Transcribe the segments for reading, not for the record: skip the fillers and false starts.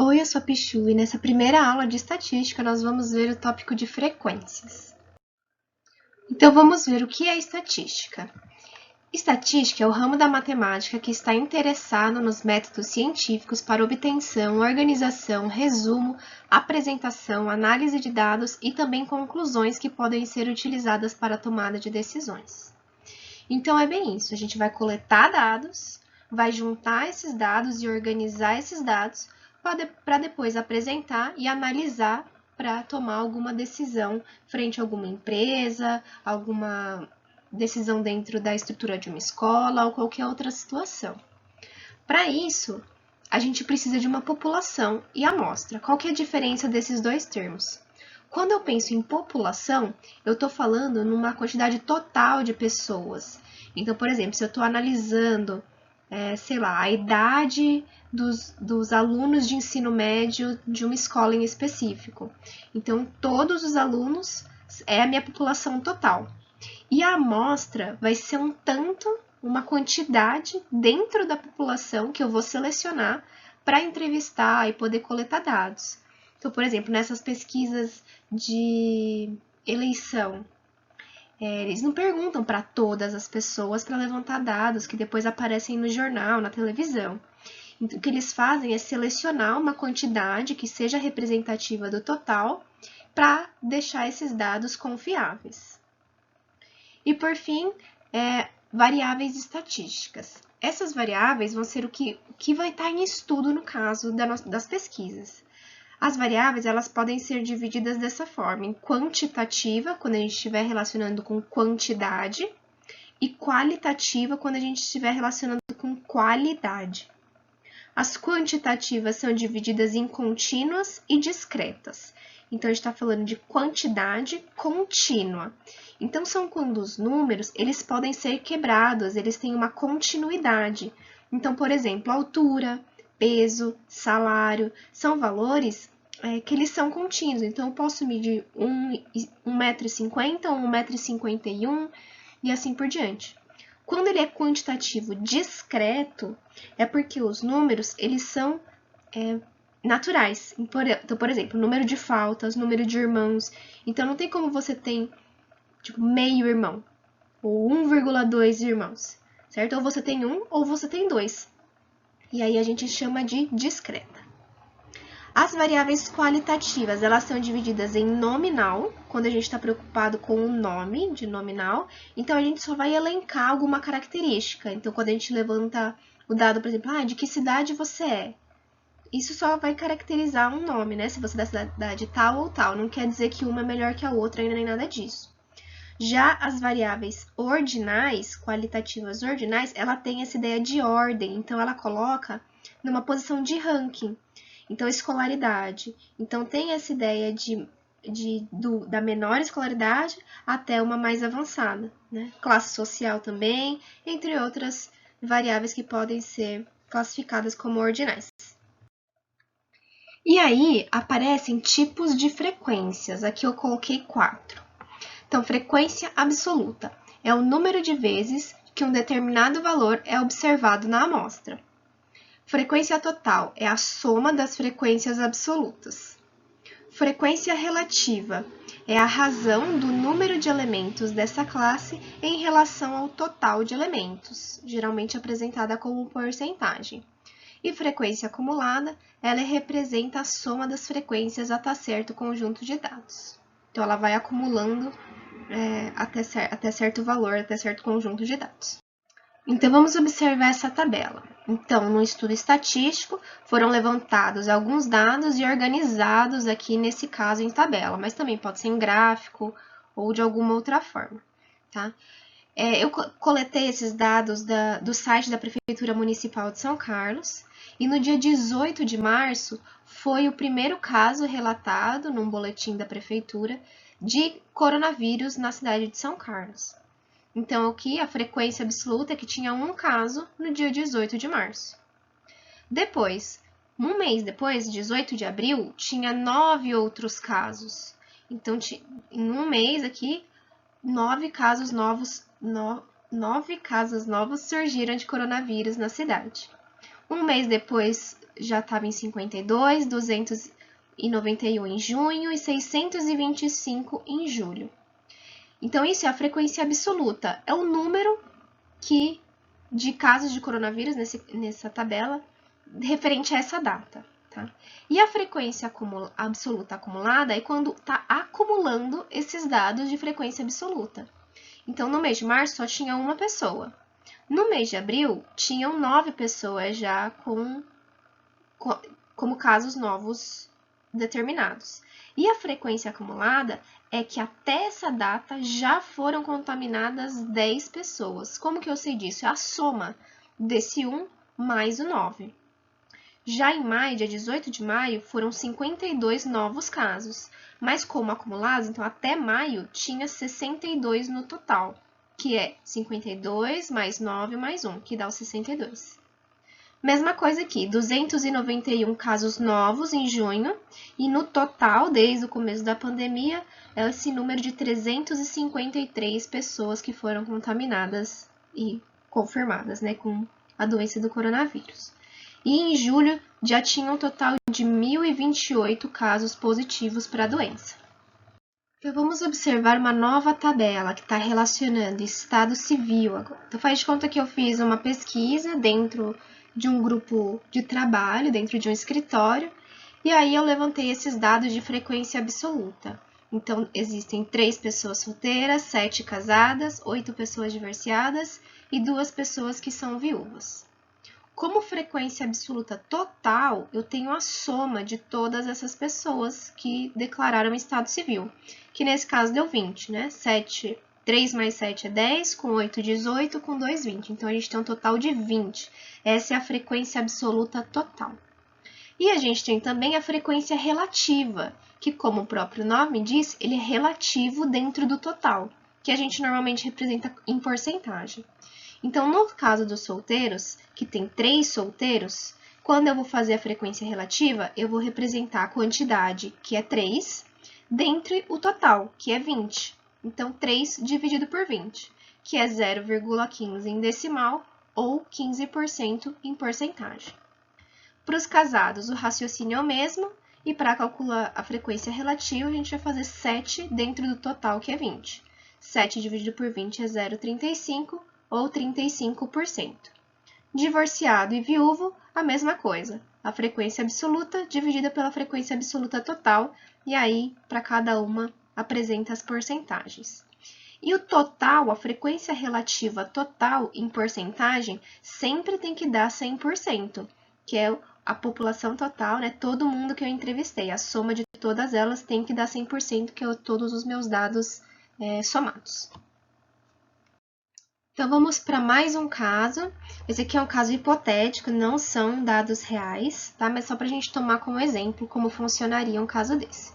Oi, eu sou a Pichu e nessa primeira aula de estatística nós vamos ver o tópico de frequências. Então vamos ver o que é estatística. Estatística é o ramo da matemática que está interessado nos métodos científicos para obtenção, organização, resumo, apresentação, análise de dados e também conclusões que podem ser utilizadas para a tomada de decisões. Então é bem isso, a gente vai coletar dados, vai juntar esses dados e organizar esses dados para depois apresentar e analisar para tomar alguma decisão frente a alguma empresa, alguma decisão dentro da estrutura de uma escola ou qualquer outra situação. Para isso, a gente precisa de uma população e amostra. Qual que é a diferença desses dois termos? Quando eu penso em população, eu estou falando numa quantidade total de pessoas. Então, por exemplo, se eu estou analisando, sei lá, a idade dos alunos de ensino médio de uma escola em específico. Então, todos os alunos é a minha população total. E a amostra vai ser um tanto, uma quantidade dentro da população que eu vou selecionar para entrevistar e poder coletar dados. Então, por exemplo, nessas pesquisas de eleição, eles não perguntam para todas as pessoas para levantar dados que depois aparecem no jornal, na televisão. Então, o que eles fazem é selecionar uma quantidade que seja representativa do total para deixar esses dados confiáveis. E, por fim, variáveis estatísticas. Essas variáveis vão ser o que vai estar em estudo no caso das pesquisas. As variáveis elas podem ser divididas dessa forma, em quantitativa, quando a gente estiver relacionando com quantidade, e qualitativa, quando a gente estiver relacionando com qualidade. As quantitativas são divididas em contínuas e discretas. Então, a gente está falando de quantidade contínua. Então, são quando os números eles podem ser quebrados, eles têm uma continuidade. Então, por exemplo, altura, peso, salário, são valores que eles são contínuos. Então, eu posso medir 1,50 m ou 1,51 m e assim por diante. Quando ele é quantitativo discreto, é porque os números eles são naturais. Então, por exemplo, número de faltas, número de irmãos. Então, não tem como você ter tipo, meio irmão ou 1,2 irmãos, certo? Ou você tem um ou você tem dois. E aí a gente chama de discreta. As variáveis qualitativas, elas são divididas em nominal, quando a gente está preocupado com o nome de nominal, então a gente só vai elencar alguma característica. Então, quando a gente levanta o dado, por exemplo, de que cidade você é? Isso só vai caracterizar um nome, né? Se você é da cidade tal ou tal, não quer dizer que uma é melhor que a outra, ainda nem nada disso. Já as variáveis ordinais, qualitativas ordinais, ela tem essa ideia de ordem, então ela coloca numa posição de ranking. Então, escolaridade. Então, tem essa ideia da menor escolaridade até uma mais avançada, né? Classe social também, entre outras variáveis que podem ser classificadas como ordinais. E aí, aparecem tipos de frequências. Aqui eu coloquei 4. Então, frequência absoluta é o número de vezes que um determinado valor é observado na amostra. Frequência total é a soma das frequências absolutas. Frequência relativa é a razão do número de elementos dessa classe em relação ao total de elementos, geralmente apresentada como porcentagem. E frequência acumulada, ela representa a soma das frequências até certo conjunto de dados. Então, ela vai acumulando até certo valor, até certo conjunto de dados. Então, vamos observar essa tabela. Então, no estudo estatístico, foram levantados alguns dados e organizados aqui, nesse caso, em tabela, mas também pode ser em gráfico ou de alguma outra forma, tá? Eu coletei esses dados do site da Prefeitura Municipal de São Carlos e no dia 18 de março foi o primeiro caso relatado num boletim da Prefeitura de coronavírus na cidade de São Carlos. Então, aqui a frequência absoluta é que tinha um caso no dia 18 de março. Depois, um mês depois, 18 de abril, tinha 9 outros casos. Então, em um mês aqui, 9 casos novos surgiram de coronavírus na cidade. Um mês depois, já estava em 52, 291 em junho e 625 em julho. Então, isso é a frequência absoluta, é o número de casos de coronavírus nessa tabela referente a essa data. Tá? E a frequência absoluta acumulada é quando está acumulando esses dados de frequência absoluta. Então, no mês de março só tinha uma pessoa. No mês de abril, tinham 9 pessoas já como casos novos determinados. E a frequência acumulada é que até essa data já foram contaminadas 10 pessoas. Como que eu sei disso? É a soma desse 1 mais o 9. Já em maio, dia 18 de maio, foram 52 novos casos, mas como acumulados, então até maio tinha 62 no total, que é 52 mais 9 mais 1, que dá os 62. Mesma coisa aqui, 291 casos novos em junho, e no total, desde o começo da pandemia, é esse número de 353 pessoas que foram contaminadas e confirmadas, né, com a doença do coronavírus. E em julho já tinha um total de 1.028 casos positivos para a doença. Então, vamos observar uma nova tabela que está relacionando estado civil agora. Então, faz de conta que eu fiz uma pesquisa dentro de um grupo de trabalho, dentro de um escritório, e aí eu levantei esses dados de frequência absoluta. Então, existem 3 pessoas solteiras, 7 casadas, 8 pessoas divorciadas e 2 pessoas que são viúvas. Como frequência absoluta total, eu tenho a soma de todas essas pessoas que declararam estado civil, que nesse caso deu 20, né? 3 mais 7 é 10, com 8, 18, com 2, 20. Então, a gente tem um total de 20. Essa é a frequência absoluta total. E a gente tem também a frequência relativa, que, como o próprio nome diz, ele é relativo dentro do total, que a gente normalmente representa em porcentagem. Então, no caso dos solteiros, que tem 3 solteiros, quando eu vou fazer a frequência relativa, eu vou representar a quantidade, que é 3, dentre o total, que é 20. Então, 3 dividido por 20, que é 0,15 em decimal ou 15% em porcentagem. Para os casados, o raciocínio é o mesmo, e para calcular a frequência relativa, a gente vai fazer 7 dentro do total, que é 20. 7 dividido por 20 é 0,35, ou 35%. Divorciado e viúvo, a mesma coisa. A frequência absoluta dividida pela frequência absoluta total, e aí, para cada uma, apresenta as porcentagens. E o total, a frequência relativa total em porcentagem, sempre tem que dar 100%, que é a população total, né? Todo mundo que eu entrevistei. A soma de todas elas tem que dar 100%, que é todos os meus dados somados. Então, vamos para mais um caso. Esse aqui é um caso hipotético, não são dados reais, tá? Mas só para a gente tomar como exemplo como funcionaria um caso desse.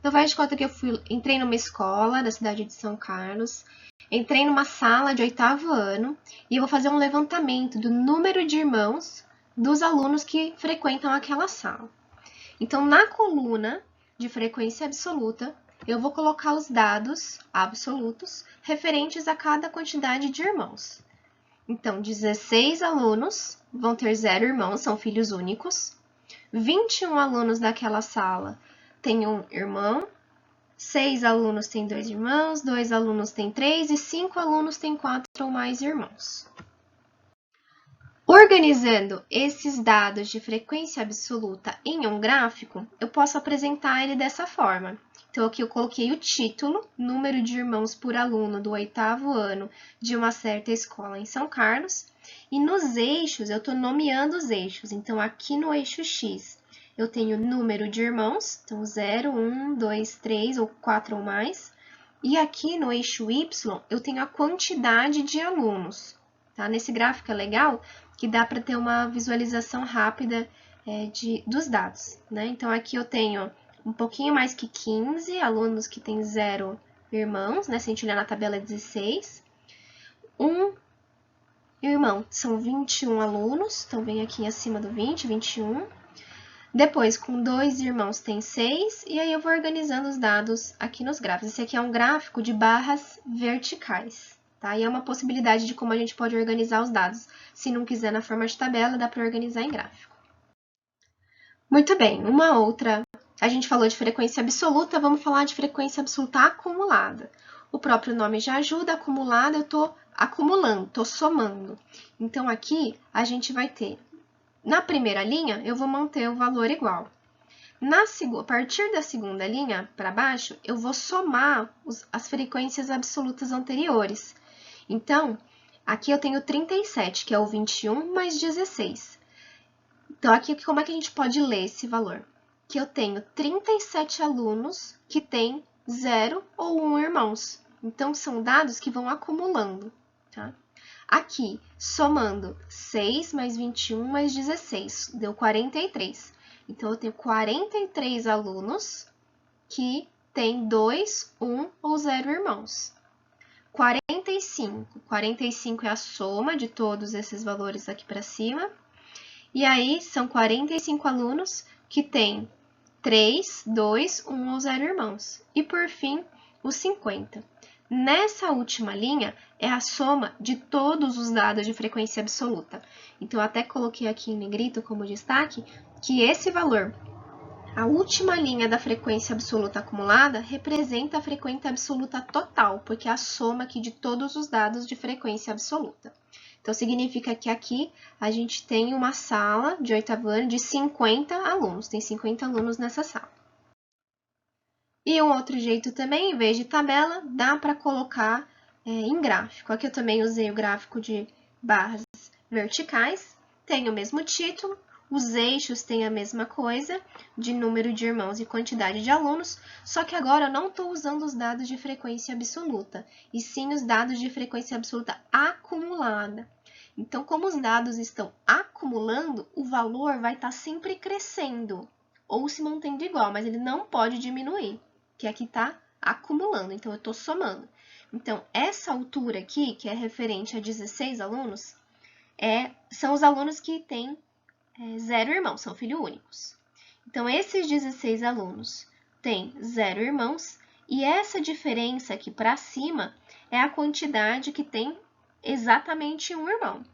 Então, faz de conta que eu entrei numa escola da cidade de São Carlos, entrei numa sala de 8º ano e eu vou fazer um levantamento do número de irmãos dos alunos que frequentam aquela sala. Então, na coluna de frequência absoluta, eu vou colocar os dados absolutos referentes a cada quantidade de irmãos. Então, 16 alunos vão ter 0 irmãos, são filhos únicos. 21 alunos daquela sala têm um irmão. 6 alunos têm 2 irmãos, 2 alunos têm 3 e 5 alunos têm 4 ou mais irmãos. Organizando esses dados de frequência absoluta em um gráfico, eu posso apresentar ele dessa forma. Então, aqui eu coloquei o título, número de irmãos por aluno do 8º ano de uma certa escola em São Carlos. E nos eixos, eu estou nomeando os eixos. Então, aqui no eixo X, eu tenho número de irmãos, então 0, 1, 2, 3 ou 4 ou mais. E aqui no eixo Y, eu tenho a quantidade de alunos. Tá? Nesse gráfico é legal que dá para ter uma visualização rápida dos dados. Né? Então, aqui eu tenho um pouquinho mais que 15 alunos que têm 0 irmãos, né? Se a gente olhar na tabela 16. Um irmão, são 21 alunos, então vem aqui acima do 20, 21. Depois, com 2 irmãos tem 6, e aí eu vou organizando os dados aqui nos gráficos. Esse aqui é um gráfico de barras verticais, tá? E é uma possibilidade de como a gente pode organizar os dados. Se não quiser na forma de tabela, dá para organizar em gráfico. Muito bem, uma outra. A gente falou de frequência absoluta, vamos falar de frequência absoluta acumulada. O próprio nome já ajuda, acumulada, eu estou acumulando, estou somando. Então, aqui a gente vai ter, na primeira linha, eu vou manter o valor igual. A partir da segunda linha para baixo, eu vou somar as frequências absolutas anteriores. Então, aqui eu tenho 37, que é o 21 mais 16. Então, aqui, como é que a gente pode ler esse valor? Que eu tenho 37 alunos que têm 0 ou 1 irmãos. Então, são dados que vão acumulando, tá? Aqui, somando 6 mais 21 mais 16, deu 43. Então, eu tenho 43 alunos que têm 2, 1 ou 0 irmãos. 45 é a soma de todos esses valores aqui para cima. E aí, são 45 alunos que têm 3, 2, 1 ou 0 irmãos. E, por fim, os 50. Nessa última linha, é a soma de todos os dados de frequência absoluta. Então, eu até coloquei aqui em negrito como destaque que esse valor, a última linha da frequência absoluta acumulada, representa a frequência absoluta total, porque é a soma aqui de todos os dados de frequência absoluta. Então, significa que aqui a gente tem uma sala de oitavo ano de 50 alunos, tem 50 alunos nessa sala. E um outro jeito também, em vez de tabela, dá para colocar em gráfico. Aqui eu também usei o gráfico de barras verticais, tem o mesmo título, os eixos têm a mesma coisa, de número de irmãos e quantidade de alunos, só que agora eu não estou usando os dados de frequência absoluta, e sim os dados de frequência absoluta acumulada. Então, como os dados estão acumulando, o valor vai estar sempre crescendo, ou se mantendo igual, mas ele não pode diminuir, que aqui está acumulando, então eu estou somando. Então, essa altura aqui, que é referente a 16 alunos, são os alunos que têm 0 irmãos, são filhos únicos. Então, esses 16 alunos têm 0 irmãos, e essa diferença aqui para cima é a quantidade que tem exatamente um irmão.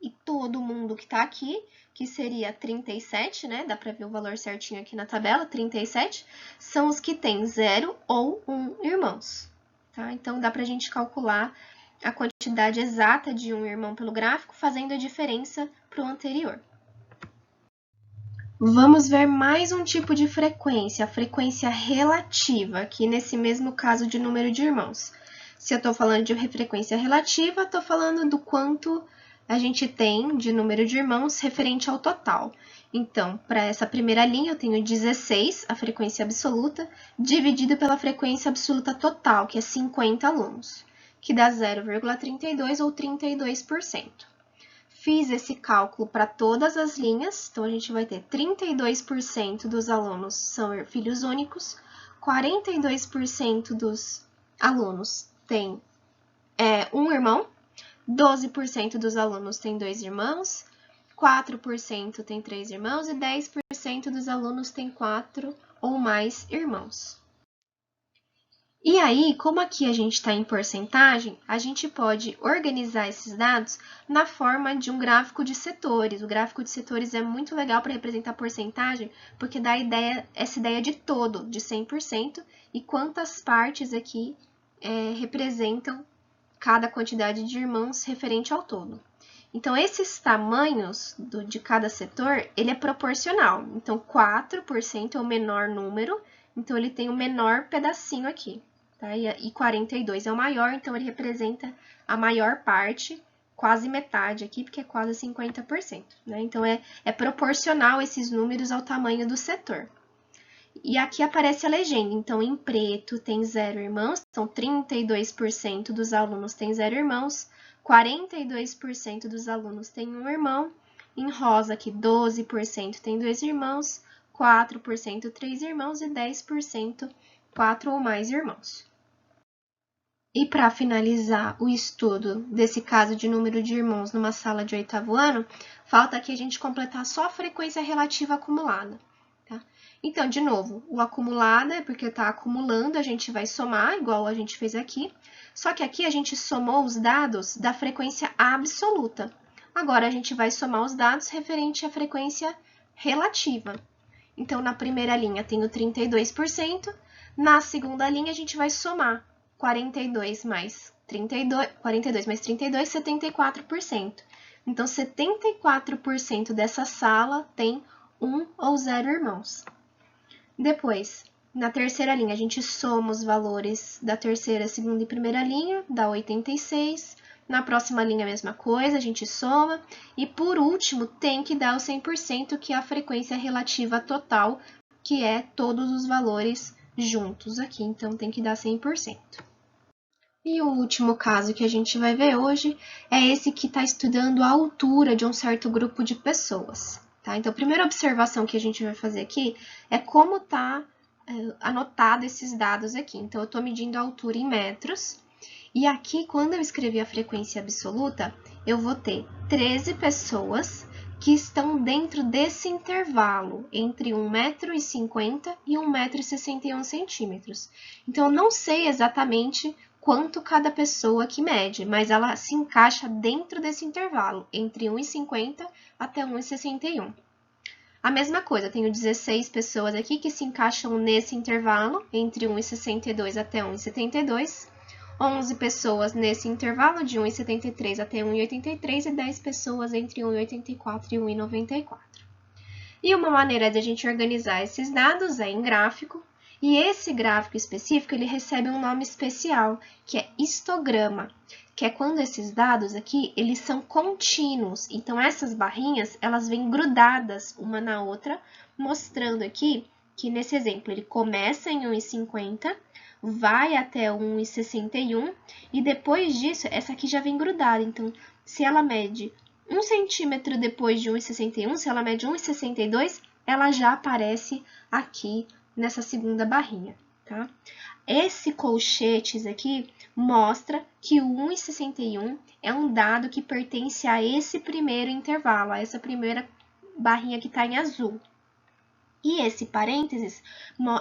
E todo mundo que está aqui, que seria 37, né? Dá para ver o valor certinho aqui na tabela, 37, são os que têm 0 ou 1 irmãos, tá? Então, dá para a gente calcular a quantidade exata de um irmão pelo gráfico, fazendo a diferença para o anterior. Vamos ver mais um tipo de frequência, a frequência relativa, aqui nesse mesmo caso de número de irmãos. Se eu estou falando de frequência relativa, estou falando do quanto a gente tem de número de irmãos referente ao total. Então, para essa primeira linha, eu tenho 16, a frequência absoluta, dividido pela frequência absoluta total, que é 50 alunos, que dá 0,32 ou 32%. Fiz esse cálculo para todas as linhas, então a gente vai ter 32% dos alunos são filhos únicos, 42% dos alunos têm um irmão, 12% dos alunos têm 2 irmãos, 4% tem 3 irmãos e 10% dos alunos têm 4 ou mais irmãos. E aí, como aqui a gente está em porcentagem, a gente pode organizar esses dados na forma de um gráfico de setores. O gráfico de setores é muito legal para representar porcentagem, porque dá essa ideia de todo, de 100%, e quantas partes aqui representam cada quantidade de irmãos referente ao todo. Então, esses tamanhos de cada setor, ele é proporcional. Então, 4% é o menor número, então ele tem o menor pedacinho aqui. Tá? E 42 é o maior, então ele representa a maior parte, quase metade aqui, porque é quase 50%. Né? Então, é proporcional esses números ao tamanho do setor. E aqui aparece a legenda, então em preto tem 0 irmãos, então 32% dos alunos têm 0 irmãos, 42% dos alunos têm um irmão, em rosa aqui 12% tem 2 irmãos, 4% 3 irmãos e 10% 4 ou mais irmãos. E para finalizar o estudo desse caso de número de irmãos numa sala de oitavo ano, falta aqui a gente completar só a frequência relativa acumulada. Tá? Então, de novo, o acumulado é porque está acumulando, a gente vai somar, igual a gente fez aqui, só que aqui a gente somou os dados da frequência absoluta. Agora, a gente vai somar os dados referente à frequência relativa. Então, na primeira linha, tenho 32%, na segunda linha, a gente vai somar 42 mais 32, 74%. Então, 74% dessa sala tem 1 ou 0 irmãos. Depois, na terceira linha, a gente soma os valores da terceira, segunda e primeira linha, dá 86. Na próxima linha, a mesma coisa, a gente soma. E, por último, tem que dar o 100%, que é a frequência relativa total, que é todos os valores juntos aqui. Então, tem que dar 100%. E o último caso que a gente vai ver hoje é esse que está estudando a altura de um certo grupo de pessoas. Tá? Então, a primeira observação que a gente vai fazer aqui é como está anotado esses dados aqui. Então, eu estou medindo a altura em metros. E aqui, quando eu escrevi a frequência absoluta, eu vou ter 13 pessoas que estão dentro desse intervalo, entre 1,50 m e 1,61 m. Então, eu não sei exatamente quanto cada pessoa aqui mede, mas ela se encaixa dentro desse intervalo, entre 1,50 até 1,61. A mesma coisa, tenho 16 pessoas aqui que se encaixam nesse intervalo, entre 1,62 até 1,72. 11 pessoas nesse intervalo de 1,73 até 1,83 e 10 pessoas entre 1,84 e 1,94. E uma maneira de a gente organizar esses dados é em gráfico, e esse gráfico específico ele recebe um nome especial, que é histograma, que é quando esses dados aqui, eles são contínuos. Então, essas barrinhas, elas vêm grudadas uma na outra, mostrando aqui que nesse exemplo ele começa em 1,50, vai até 1,61 e depois disso, essa aqui já vem grudada. Então, se ela mede 1 centímetro depois de 1,61, se ela mede 1,62, ela já aparece aqui nessa segunda barrinha, tá? Esse colchetes aqui mostra que o 1,61 é um dado que pertence a esse primeiro intervalo, a essa primeira barrinha que está em azul. E esse parênteses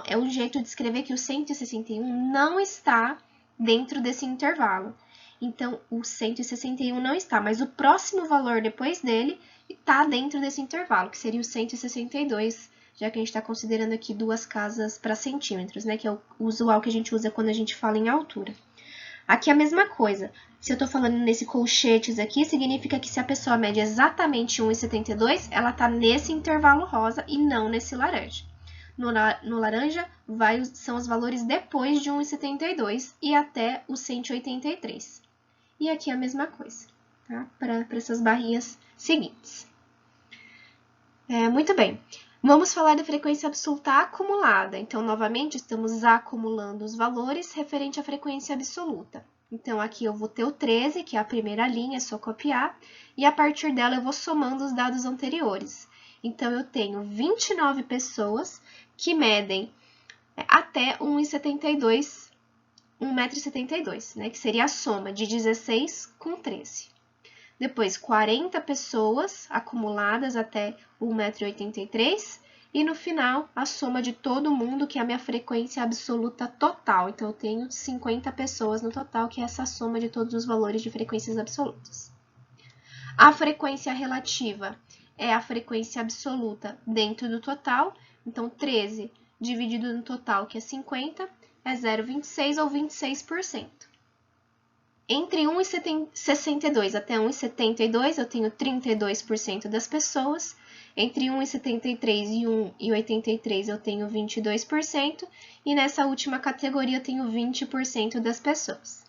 é o jeito de escrever que o 161 não está dentro desse intervalo. Então, o 161 não está, mas o próximo valor depois dele está dentro desse intervalo, que seria o 162, já que a gente está considerando aqui duas casas para centímetros, né? Que é o usual que a gente usa quando a gente fala em altura. Aqui é a mesma coisa. Se eu estou falando nesse colchetes aqui, significa que se a pessoa mede exatamente 1,72, ela está nesse intervalo rosa e não nesse laranja. No laranja, são os valores depois de 1,72 e até o 183. E aqui é a mesma coisa, tá? Para essas barrinhas seguintes. Muito bem. Vamos falar da frequência absoluta acumulada. Então, novamente, estamos acumulando os valores referente à frequência absoluta. Então, aqui eu vou ter o 13, que é a primeira linha, é só copiar, e a partir dela eu vou somando os dados anteriores. Então, eu tenho 29 pessoas que medem até 1,72 m, né, que seria a soma de 16 com 13. Depois, 40 pessoas acumuladas até 1,83 m. E no final, a soma de todo mundo, que é a minha frequência absoluta total. Então, eu tenho 50 pessoas no total, que é essa soma de todos os valores de frequências absolutas. A frequência relativa é a frequência absoluta dentro do total. Então, 13 dividido no total, que é 50, é 0,26 ou 26%. Entre 1,62 até 1,72, eu tenho 32% das pessoas. Entre 1,73 e 1,83, eu tenho 22%. E nessa última categoria, eu tenho 20% das pessoas.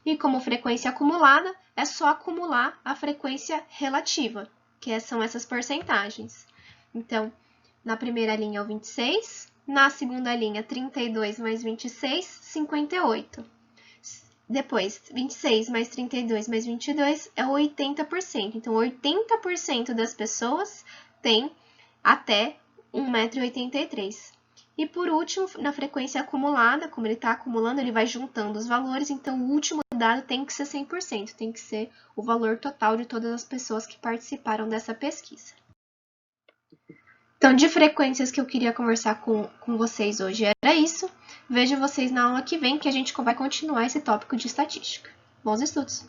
E como frequência acumulada, é só acumular a frequência relativa, que são essas porcentagens. Então, na primeira linha é o 26, na segunda linha, 32 mais 26, 58. Depois, 26 mais 32 mais 22 é 80%. Então, 80% das pessoas têm até 1,83 m. E por último, na frequência acumulada, como ele está acumulando, ele vai juntando os valores. Então, o último dado tem que ser 100%. Tem que ser o valor total de todas as pessoas que participaram dessa pesquisa. Então, de frequências que eu queria conversar com vocês hoje era isso. Vejo vocês na aula que vem, que a gente vai continuar esse tópico de estatística. Bons estudos!